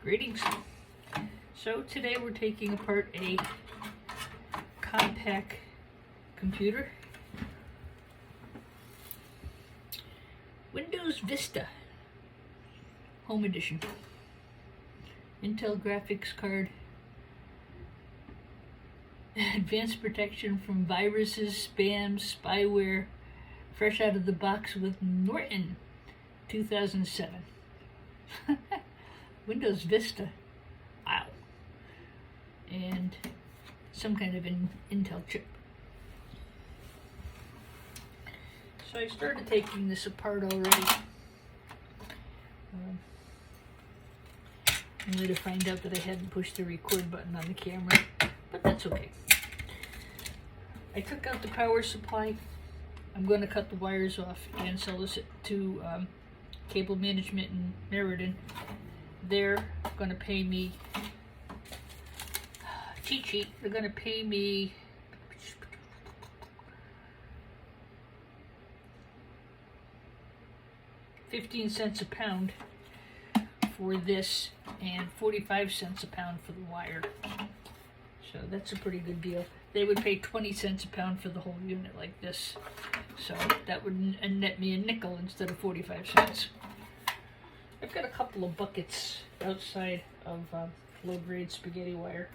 Greetings. So today we're taking apart a compaq computer. Windows Vista Home Edition. Intel graphics card. Advanced protection from viruses, spam, spyware. Fresh out of the box with Norton 2007. Windows Vista. Wow. And some kind of an Intel chip. So I started taking this apart already. Only to find out that I hadn't pushed the record button on the camera, but that's okay. I took out the power supply. I'm going to cut the wires off and sell this to Cable Management in Meriden. They're going to pay me, cheat sheet, they're going to pay me $0.15 a pound for this and 45 cents a pound for the wire. So that's a pretty good deal. They would pay 20 cents a pound for the whole unit like this. So that would net me a nickel instead of 45 cents. I've got a couple of buckets outside of low-grade spaghetti wire.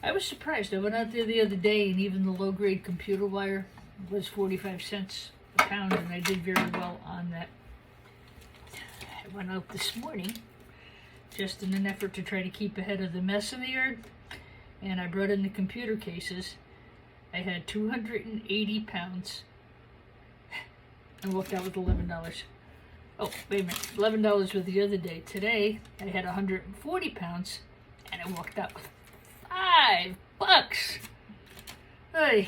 I was surprised. I went out there the other day and even the low-grade computer wire was 45 cents a pound, and I did very well on that. I went out this morning just in an effort to try to keep ahead of the mess in the yard, and I brought in the computer cases. I had 280 pounds and walked out with $11. Oh, wait a minute, $11 with the other day. Today, I had 140 pounds, and I walked out with $5. Hey.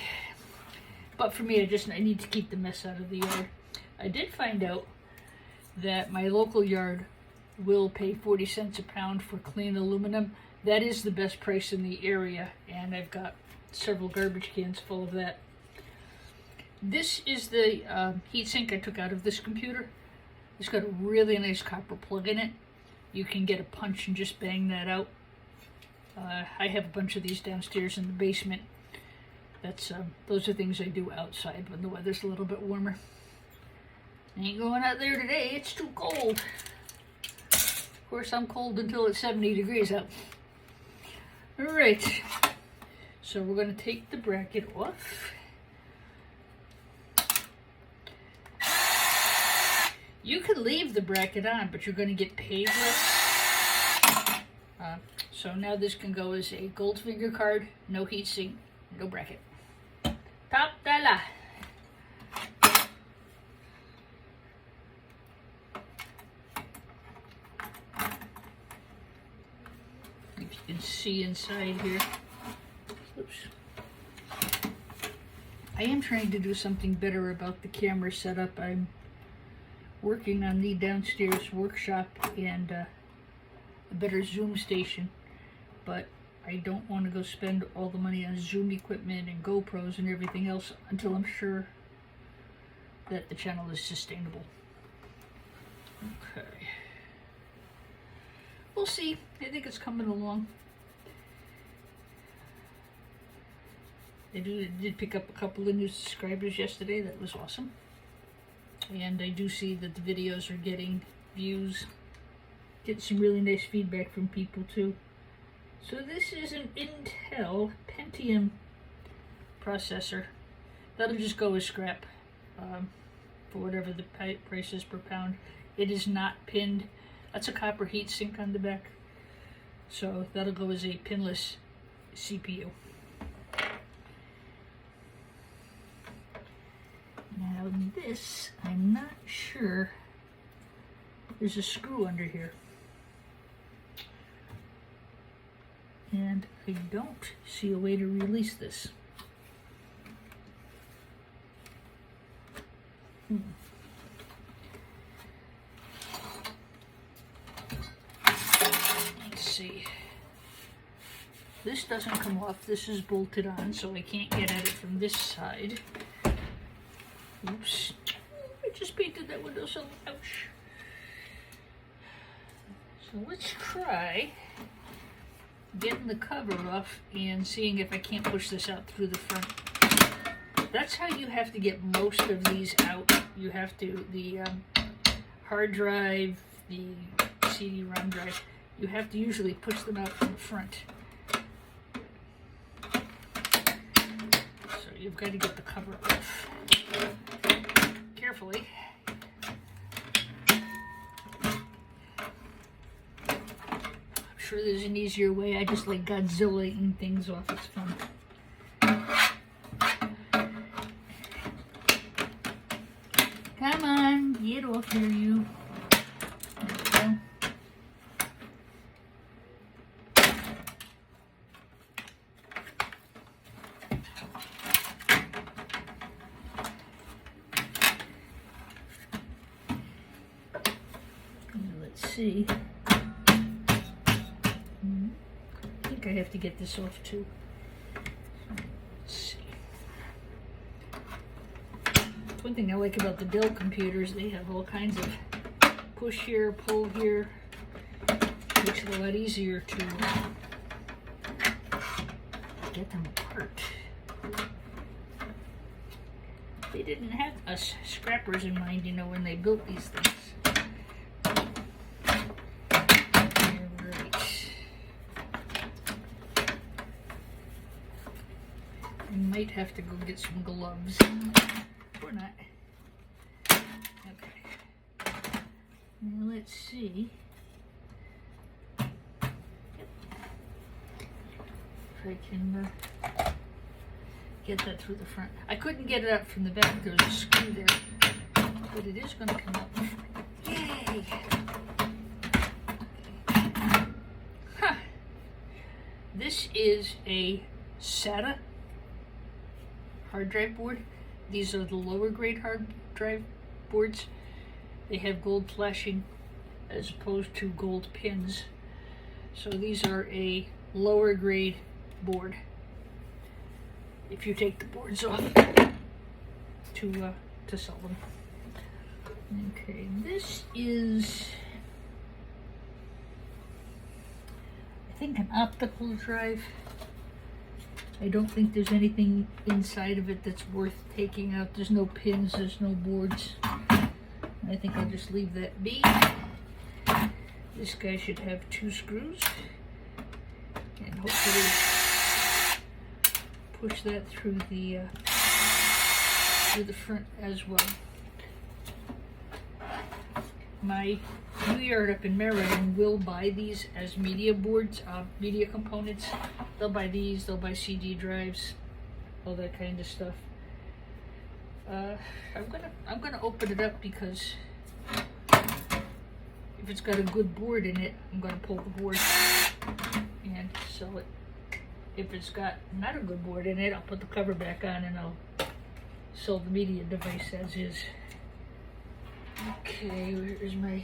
But for me, I need to keep the mess out of the yard. I did find out that my local yard will pay 40 cents a pound for clean aluminum. That is the best price in the area, and I've got several garbage cans full of that. This is the heatsink I took out of this computer. It's got a really nice copper plug in it. You can get a punch and just bang that out. I have a bunch of these downstairs in the basement. That's those are things I do outside when the weather's a little bit warmer. I ain't going out there today, it's too cold. Of course, I'm cold until it's 70 degrees out. Alright, so we're going to take the bracket off. You could leave the bracket on, but you're going to get paid less. So now this can go as a Goldfinger card, no heatsink, no bracket. Top dollar. If you can see inside here. Oops. I am trying to do something better about the camera setup. I'm working on the downstairs workshop and a better zoom station, but I don't want to go spend all the money on zoom equipment and GoPros and everything else until I'm sure that the channel is sustainable. Okay. We'll see. I think it's coming along. I did pick up a couple of new subscribers yesterday. That was awesome. And I do see that the videos are getting views. Get some really nice feedback from people too. So this is an Intel Pentium processor. That'll just go as scrap for whatever the price is per pound. It is not pinned. That's a copper heatsink on the back. So that'll go as a pinless CPU. Now this, I'm not sure. There's a screw under here. And I don't see a way to release this. Let's see. This doesn't come off. This is bolted on, so I can't get at it from this side. Oops. I just painted that window so ouch. So let's try getting the cover off and seeing if I can't push this out through the front. That's how you have to get most of these out. You have to, the hard drive, the CD-ROM drive, you have to usually push them out from the front. So you've got to get the cover off carefully. I'm sure there's an easier way. I just like Godzilla-ing things off. It's fun. Come on, get off here, you. There we go. Let's see. I think I have to get this off too. Let's see. One thing I like about the Dell computers, they have all kinds of push here, pull here, makes it a lot easier to get them apart. They didn't have us scrappers in mind, you know, when they built these things. I might have to go get some gloves. Or not. Okay. Now let's see if I can get that through the front. I couldn't get it up from the back. There's a screw there, but it is going to come out. Yay! Huh. This is a SATA hard drive board. These are the lower grade hard drive boards. They have gold flashing as opposed to gold pins. So these are a lower grade board. If you take the boards off to sell them. Okay, this is, I think, an optical drive. I don't think there's anything inside of it that's worth taking out. There's no pins, there's no boards. I think I'll just leave that be. This guy should have 2 screws. And hopefully push that through the front as well. My Yard up in Maryland will buy these as media boards, media components. They'll buy these, they'll buy CD drives, all that kind of stuff. I'm gonna open it up because if it's got a good board in it, I'm gonna pull the board and sell it. If it's got not a good board in it, I'll put the cover back on and I'll sell the media device as is. Okay, where is my...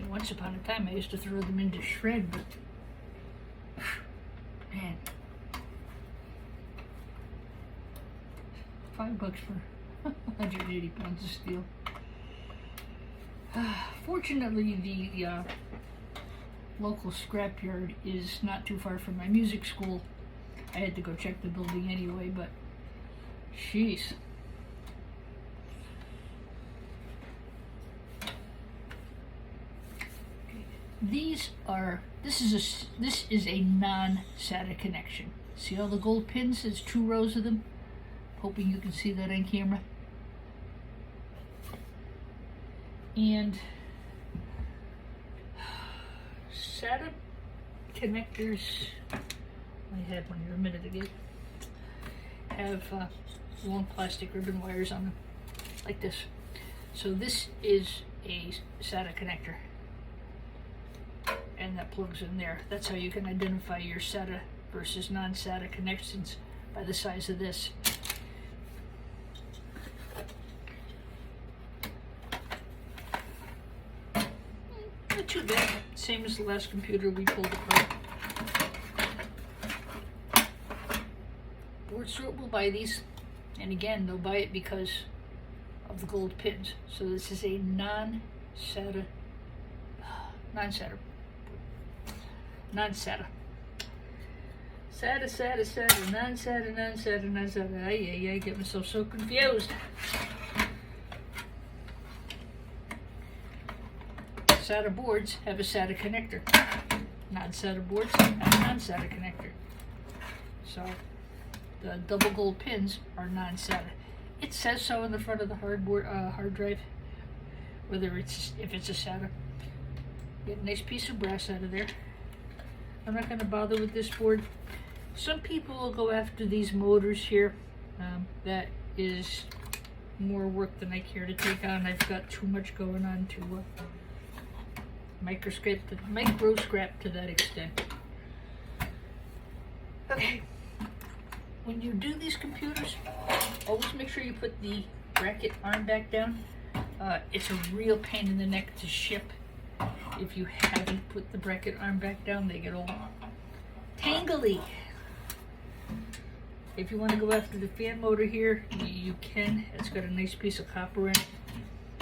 Once upon a time I used to throw them into shred, but man, $5 for 180 pounds of steel. Fortunately, the local scrapyard is not too far from my music school. I had to go check the building anyway, but jeez. This is a non-SATA connection. See all the gold pins? There's 2 rows of them. Hoping you can see that on camera. And SATA connectors, I had one here a minute ago, have long plastic ribbon wires on them, like this. So this is a SATA connector. And that plugs in there. That's how you can identify your SATA versus non-SATA connections, by the size of this. Not too bad. Same as the last computer we pulled apart. Board Store will buy these. And again, they'll buy it because of the gold pins. So this is a non-SATA. SATA. Non-SATA. I get myself so confused. SATA boards have a SATA connector. Non-SATA boards have a non-SATA connector. So the double gold pins are non-SATA. It says so in the front of the hard drive, whether if it's a SATA. Get a nice piece of brass out of there. I'm not going to bother with this board. Some people will go after these motors here. That is more work than I care to take on. I've got too much going on to micro scrap to that extent. Okay. When you do these computers, always make sure you put the bracket arm back down. It's a real pain in the neck to ship. If you haven't put the bracket arm back down, they get all tangly. If you want to go after the fan motor here, you can. It's got a nice piece of copper in it.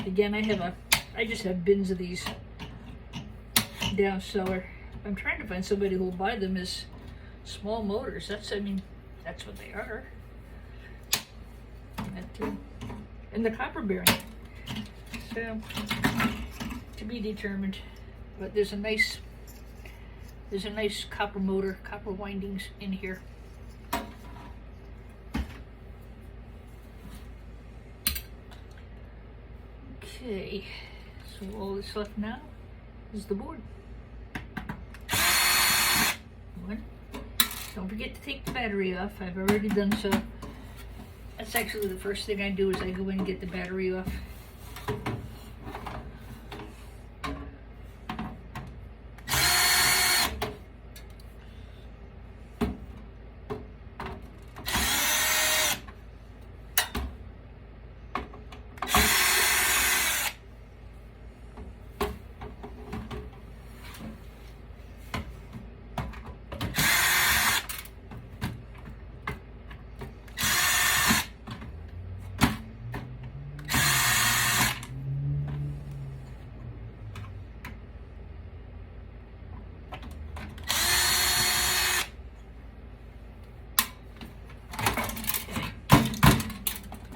Again, I just have bins of these down cellar. I'm trying to find somebody who will buy them as small motors. That's what they are. And the copper bearing. So, to be determined. But there's a nice copper motor, copper windings in here. Okay, so all that's left now is the board. One. Don't forget to take the battery off. I've already done so. That's actually the first thing I do is I go in and get the battery off.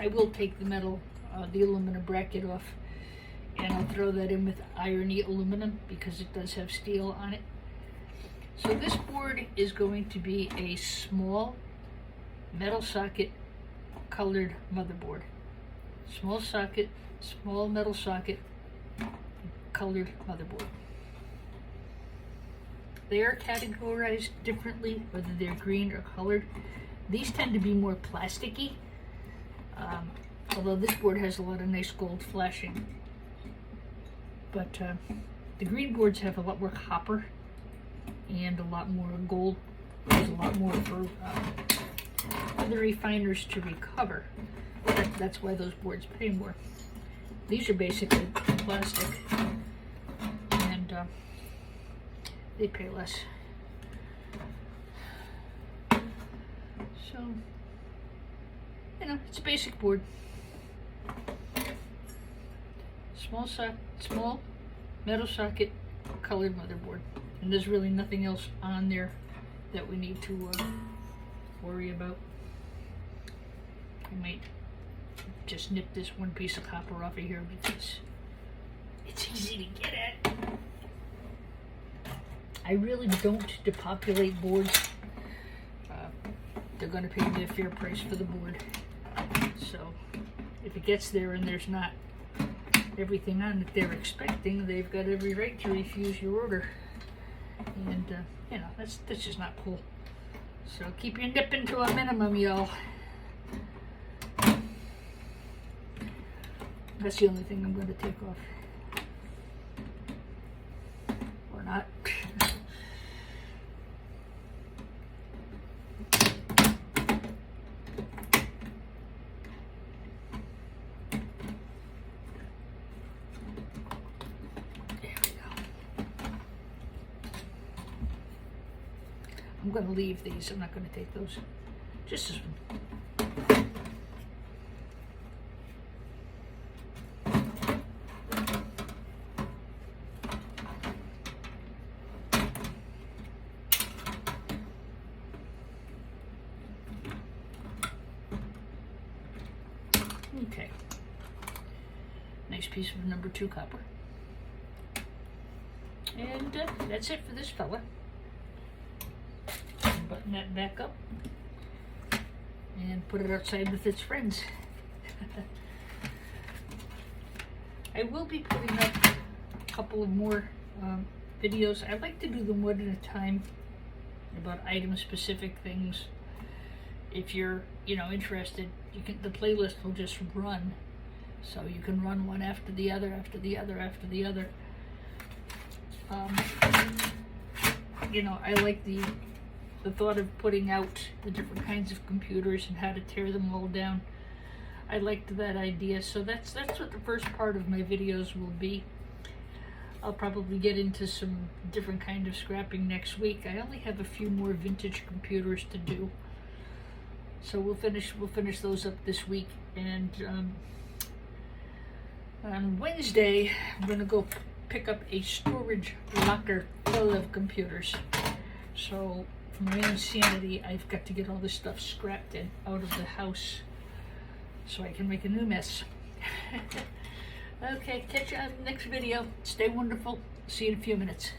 I will take the aluminum bracket off, and I'll throw that in with irony aluminum because it does have steel on it. So this board is going to be a small metal socket colored motherboard. Small metal socket colored motherboard. They are categorized differently, whether they're green or colored. These tend to be more plasticky. Although this board has a lot of nice gold flashing. But the green boards have a lot more copper and a lot more gold. There's a lot more for the refiners to recover. That's why those boards pay more. These are basically plastic, and they pay less. So, it's a basic board. Small metal socket colored motherboard. And there's really nothing else on there that we need to worry about. I might just nip this one piece of copper off of here because it's easy to get at. I really don't depopulate boards. They're going to pay me a fair price for the board. So if it gets there and there's not everything on that they're expecting, they've got every right to refuse your order. And that's just not cool. So keep your nipping to a minimum, y'all. That's the only thing I'm going to take off. Or not. I'm going to leave these. I'm not going to take those. Just this one. Okay. Nice piece of number 2 copper. And that's it for this fella. Button that back up and put it outside with its friends. I will be putting up a couple of more videos. I like to do them one at a time about item-specific things. If you're, interested, you can. The playlist will just run, so you can run one after the other, after the other, after the other. I like the thought of putting out the different kinds of computers and how to tear them all down. I liked that idea, so that's what the first part of my videos will be. I'll probably get into some different kind of scrapping next week. I only have a few more vintage computers to do, so we'll finish those up this week. And on Wednesday, I'm gonna go pick up a storage locker full of computers. So for my own sanity, I've got to get all this stuff scrapped and out of the house so I can make a new mess. Okay, catch you on the next video. Stay wonderful. See you in a few minutes.